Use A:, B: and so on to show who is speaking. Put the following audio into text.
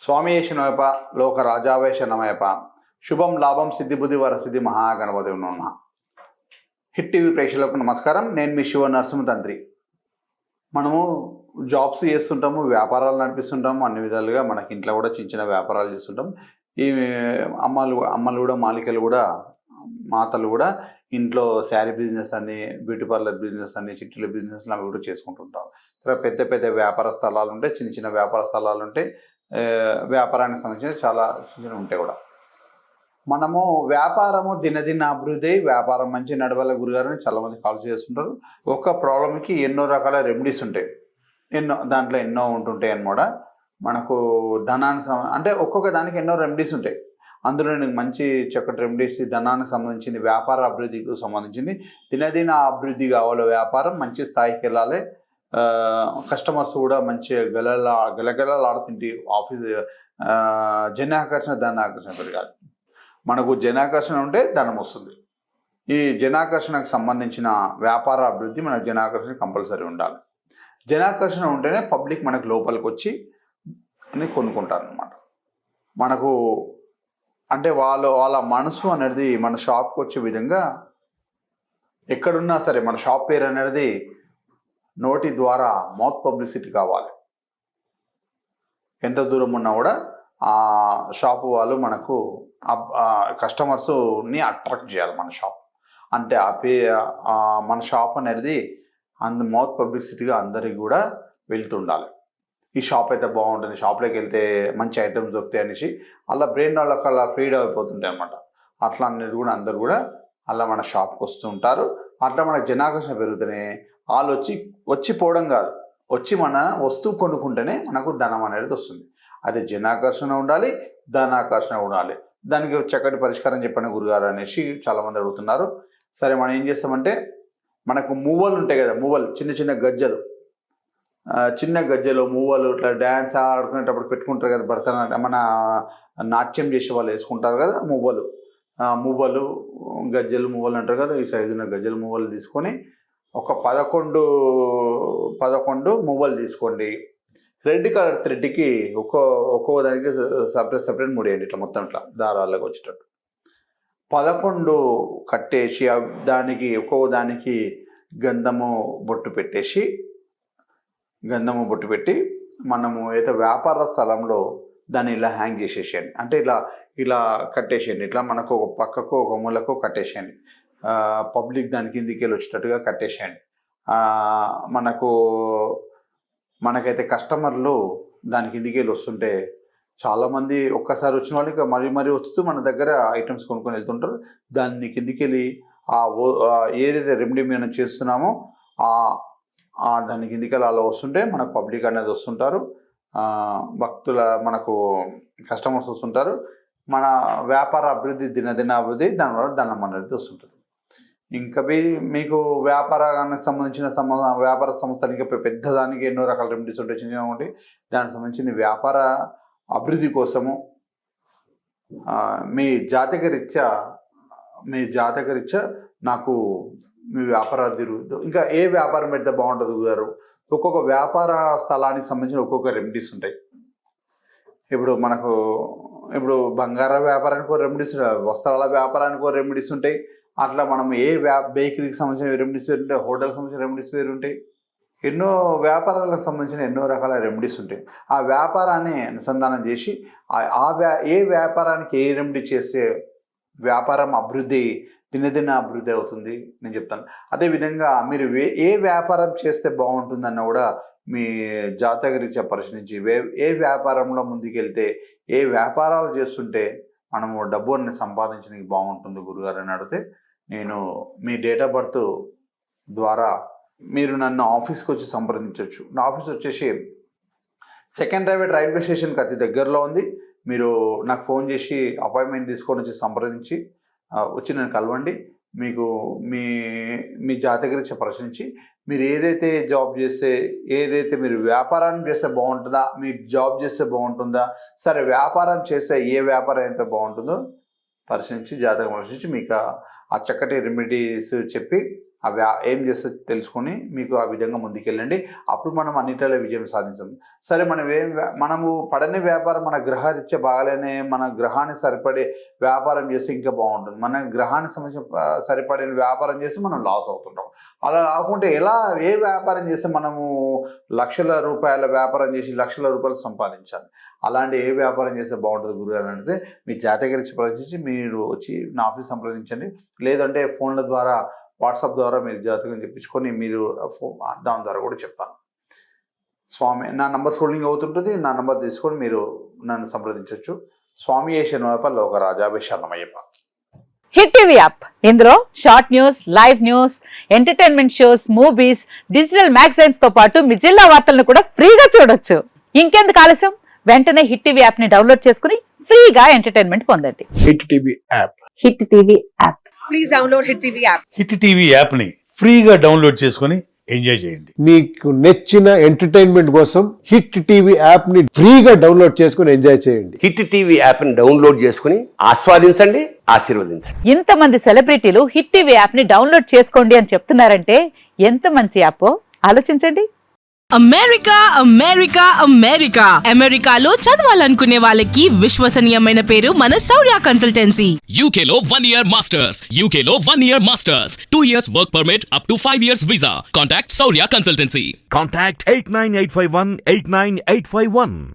A: స్వామియేష నమయప లోక రాజావేష నమయప శుభం లాభం సిద్ధి బుద్ధి వరసిద్ధి మహాగణపతి నమ. హిట్ టీవీ ప్రేక్షకులకు నమస్కారం. నేను మీ శివ నరసింహతంత్రి. మనము జాబ్స్ చేస్తుంటాము, వ్యాపారాలు నడిపిస్తుంటాము. అన్ని విధాలుగా మనకి ఇంట్లో కూడా చిన్న చిన్న వ్యాపారాలు చేస్తుంటాం. ఈ అమ్మలు కూడా, మాలికలు కూడా, మాతలు కూడా ఇంట్లో శారీ బిజినెస్ అని, బ్యూటీ పార్లర్ బిజినెస్ అని, చిట్టీల బిజినెస్ అవి కూడా చేసుకుంటుంటాం. తర్వాత పెద్ద పెద్ద వ్యాపార స్థలాలు ఉంటాయి, చిన్న చిన్న వ్యాపార స్థలాలు ఉంటాయి. వ్యాపారానికి సంబంధించిన చాలా చిన్న ఉంటాయి కూడా. మనము వ్యాపారము దినదిన అభివృద్ధి, వ్యాపారం మంచి నడవల గురుగారని చాలామంది కాల్ చేస్తుంటారు. ఒక ప్రాబ్లంకి ఎన్నో రకాల రెమెడీస్ ఉంటాయి, దాంట్లో ఎన్నో ఉంటుంటాయి అన్నమాట. మనకు ధనానికి అంటే ఒక్కొక్క దానికి ఎన్నో రెమెడీస్ ఉంటాయి. అందులో నేను మంచి చక్కటి రెమెడీస్ ధనానికి సంబంధించింది, వ్యాపార అభివృద్ధికి సంబంధించింది. దినదిన అభివృద్ధి కావాలి, వ్యాపారం మంచి స్థాయికి వెళ్ళాలి, కస్టమర్స్ కూడా మంచిగా గలగలలాడుతుంటే ఆఫీస్ జనాకర్షణ ధనాకర్షణ పెరగాలి. మనకు జనాకర్షణ ఉంటే ధనం వస్తుంది. ఈ జనాకర్షణకు సంబంధించిన వ్యాపార అభివృద్ధి మనకు జనాకర్షణ కంపల్సరీ ఉండాలి. జనాకర్షణ ఉంటేనే పబ్లిక్ మనకు లోపలికి వచ్చి కొనుక్కుంటారు అన్నమాట. మనకు అంటే వాళ్ళ మనసు అనేది మన షాప్కి వచ్చే విధంగా ఎక్కడున్నా సరే మన షాప్ పేరు అనేది నోటి ద్వారా మౌత్ పబ్లిసిటీ కావాలి. ఎంత దూరం ఉన్నా కూడా ఆ షాపు వాళ్ళు మనకు కస్టమర్స్ని అట్రాక్ట్ చేయాలి మన షాప్ అంటే. మన షాప్ అనేది మౌత్ పబ్లిసిటీగా అందరికి కూడా వెళ్తుండాలి. ఈ షాప్ అయితే బాగుంటుంది, షాప్లోకి వెళ్తే మంచి ఐటమ్స్ దొరుకుతాయి అనేసి అలా బ్రెయిన్ వాళ్ళకి అలా ఫ్రీడ్ అయిపోతుంటాయి అన్నమాట. అట్లా అనేది కూడా అందరు కూడా అలా మన షాప్కి వస్తూ ఉంటారు. అట్లా మన జనాకర్షణ పెరుగుతూనే వాళ్ళు వచ్చిపోవడం కాదు, వచ్చి మన వస్తువు కొనుక్కుంటేనే మనకు ధనం అనేది వస్తుంది. అదే జనాకర్షణ ఉండాలి, ధనాకర్షణ ఉండాలి. దానికి చక్కటి పరిష్కారం చెప్పండి గురుగారు అనేసి చాలామంది అడుగుతున్నారు. సరే, మనం ఏం చేస్తామంటే మనకు మువ్వలు ఉంటాయి కదా, మువ్వలు చిన్న చిన్న గజ్జలు, చిన్న గజ్జలు మువ్వలు ఇట్లా డ్యాన్స్ ఆడుకునేటప్పుడు పెట్టుకుంటారు కదా, భరతనాట్యం మన నాట్యం చేసే వాళ్ళు వేసుకుంటారు కదా మువ్వలు, గజ్జలు మువ్వలు అంటారు కదా. ఈ సైజున్న గజ్జలు మువ్వలు తీసుకొని ఒక 11 మువ్వలు తీసుకోండి. రెడ్ కలర్ థ్రెడ్కి ఒక్కో దానికి సపరేట్ ముడేయండి, ఇట్లా మొత్తం ఇట్లా దారాలకు వచ్చేటట్టు 11 కట్టేసి దానికి ఒక్కో దానికి గంధము బొట్టు పెట్టి మనము అయితే వ్యాపార స్థలంలో దాన్ని ఇలా హ్యాంగ్ చేసేసేయండి. అంటే ఇలా కట్టేసేయండి. ఇట్లా మనకు ఒక పక్కకు ఒక మూలకు కట్టేసేయండి. పబ్లిక్ దాని కిందికి వెళ్ళి వచ్చేటట్టుగా కట్టేసేయండి. మనకైతే కస్టమర్లు దాని కిందికి వెళ్ళి వస్తుంటే చాలామంది ఒక్కసారి వచ్చిన వాళ్ళకి మరీ వస్తూ మన దగ్గర ఐటమ్స్ కొనుక్కొని వెళ్తుంటారు. దాన్ని కిందికి వెళ్ళి ఏదైతే రెమెడీ మనం చేస్తున్నామో దాని కిందికి వెళ్ళి అలా వస్తుంటే మనకు పబ్లిక్ అనేది వస్తుంటారు, భక్తుల మనకు కస్టమర్స్ వస్తుంటారు. మన వ్యాపార అభివృద్ధి దినదిన అభివృద్ధి, దానివల్ల ధనం అనేది వస్తుంటుంది. ఇంకా మీకు వ్యాపారానికి సంబంధించిన వ్యాపార సంస్థలకి పెద్దదానికి ఎన్నో రకాల రెమెడీస్ ఉంటాయి, చిన్నగా ఉంటాయి. దానికి సంబంధించిన వ్యాపార అభివృద్ధి కోసము మీ జాతకరీత్యా నాకు మీ వ్యాపార అభివృద్ధి ఇంకా ఏ వ్యాపారం పెడితే బాగుంటుంది గారు. ఒక్కొక్క వ్యాపార స్థలానికి సంబంధించిన ఒక్కొక్క రెమెడీస్ ఉంటాయి. ఇప్పుడు బంగార వ్యాపారానికి ఒక రెమెడీస్ ఉంటాయి, వస్త్రాల వ్యాపారానికి ఒక రెమెడీస్ ఉంటాయి. అట్లా మనం బేకరీకి సంబంధించిన రెమెడీస్ వేరు ఉంటాయి, హోటల్కి సంబంధించిన రెమెడీస్ వేరు ఉంటాయి. ఎన్నో వ్యాపారాలకు సంబంధించిన ఎన్నో రకాల రెమెడీస్ ఉంటాయి. ఆ వ్యాపారాన్ని అనుసంధానం చేసి ఏ వ్యాపారానికి ఏ రెమెడీ చేస్తే వ్యాపారం అభివృద్ధి దినదిన అభివృద్ధి అవుతుంది నేను చెప్తాను. అదేవిధంగా మీరు ఏ వ్యాపారం చేస్తే బాగుంటుందన్న కూడా మీ జాతకరీత్యా పరిశీలించి ఏ వ్యాపారంలో ముందుకెళ్తే, ఏ వ్యాపారాలు చేస్తుంటే మనము డబ్బు అన్ని సంపాదించడానికి బాగుంటుంది గురుగారు అని అడిగితే, నేను మీ డేట్ ఆఫ్ బర్త్ ద్వారా మీరు నన్ను ఆఫీస్కి వచ్చి సంప్రదించవచ్చు. నా ఆఫీస్ వచ్చేసి సెకండ్ రైల్వే స్టేషన్కి అతి దగ్గరలో ఉంది. మీరు నాకు ఫోన్ చేసి అపాయింట్మెంట్ తీసుకొని వచ్చి సంప్రదించి వచ్చి నన్ను కలవండి. మీకు మీ జాతకరీత్యా ప్రశ్నించి మీరు ఏదైతే జాబ్ చేస్తే, ఏదైతే మీరు వ్యాపారాన్ని చేస్తే బాగుంటుందా, మీరు జాబ్ చేస్తే బాగుంటుందా, సరే వ్యాపారం చేస్తే ఏ వ్యాపారం అయితే బాగుంటుందో పరిశీలించి జాతకం పరిశీలించి మీకు ఆ చక్కటి రెమెడీస్ చెప్పి అవి ఏం చేస్తే తెలుసుకొని మీకు ఆ విధంగా ముందుకెళ్ళండి. అప్పుడు మనం అన్నిటిలో విజయం సాధించాం. సరే మనము పడని వ్యాపారం మన గ్రహరీత్యా బాగాలేనే మన గ్రహాన్ని సరిపడే వ్యాపారం చేస్తే ఇంకా బాగుంటుంది. మన గ్రహానికి సంబంధించిన సరిపడిన వ్యాపారం చేసి మనం లాస్ అవుతుంటాం. అలా కాకుంటే ఏ వ్యాపారం చేస్తే మనము లక్షల రూపాయల వ్యాపారం చేసి లక్షల రూపాయలు సంపాదించాలి. అలాంటి ఏ వ్యాపారం చేస్తే బాగుంటుంది గురుగారు అంటే మీ జాతకరించి ప్రదర్శించి మీరు వచ్చి నా ఆఫీస్ సంప్రదించండి. లేదంటే ఫోన్ల ద్వారా వాట్సాప్ ద్వారా మీరు జాతకం చెప్పించుకొని మీరు దాని ద్వారా కూడా చెప్తాను. స్వామి నా నంబర్ స్క్రోలింగ్ అవుతుంటుంది. నా నంబర్ తీసుకొని మీరు నన్ను సంప్రదించవచ్చు. స్వామి శరణమయ్యప్ప లోక రాజాభిషేకమయ్యప్ప.
B: హిట్ టీవీ యాప్, ఇందులో short news, live news, entertainment shows, movies, digital magazines తో పాటు మీ జిల్లా వార్తలను కూడా ఫ్రీగా చూడొచ్చు. ఇంకెందుకు ఆలస్యం, వెంటనే హిట్ టీవీ యాప్ ని డౌన్లోడ్ చేసుకుని ఫ్రీగా ఎంటర్టైన్మెంట్ పొందండి.
C: Hit TV app.
B: Hit TV app.
D: Please download hit TV app.
C: Hit TV app ని ఫ్రీగా డౌన్లోడ్ చేసుకుని ఎంజాయ్ చేయండి.
E: మీకు నచ్చిన ఎంటర్టైన్మెంట్ కోసం హిట్ టీవీ యాప్ ని ఫ్రీగా డౌన్లోడ్ చేసుకుని ఎంజాయ్ చేయండి.
F: హిట్ టీవీ యాప్ ని డౌన్లోడ్ చేసుకుని ఆస్వాదించండి, ఆశీర్వదించండి.
B: ఇంతమంది సెలబ్రిటీలు హిట్ టీవీ యాప్ ని డౌన్లోడ్ చేసుకోండి అని చెప్తున్నారంటే ఎంత మంచి యాప్ ఆలోచించండి.
D: అమెరికా అమెరికా అమెరికా అమెరికాలో చదవాలనుకునే వాళ్ళకి విశ్వసనీయమైన పేరు మన శౌర్య కన్సల్టెన్సీ.
G: UK లో 1 year masters. UK లో 1 year masters. 2 years work permit up to 5 years visa. Contact Saurya Consultancy.
H: Contact 89851 89851.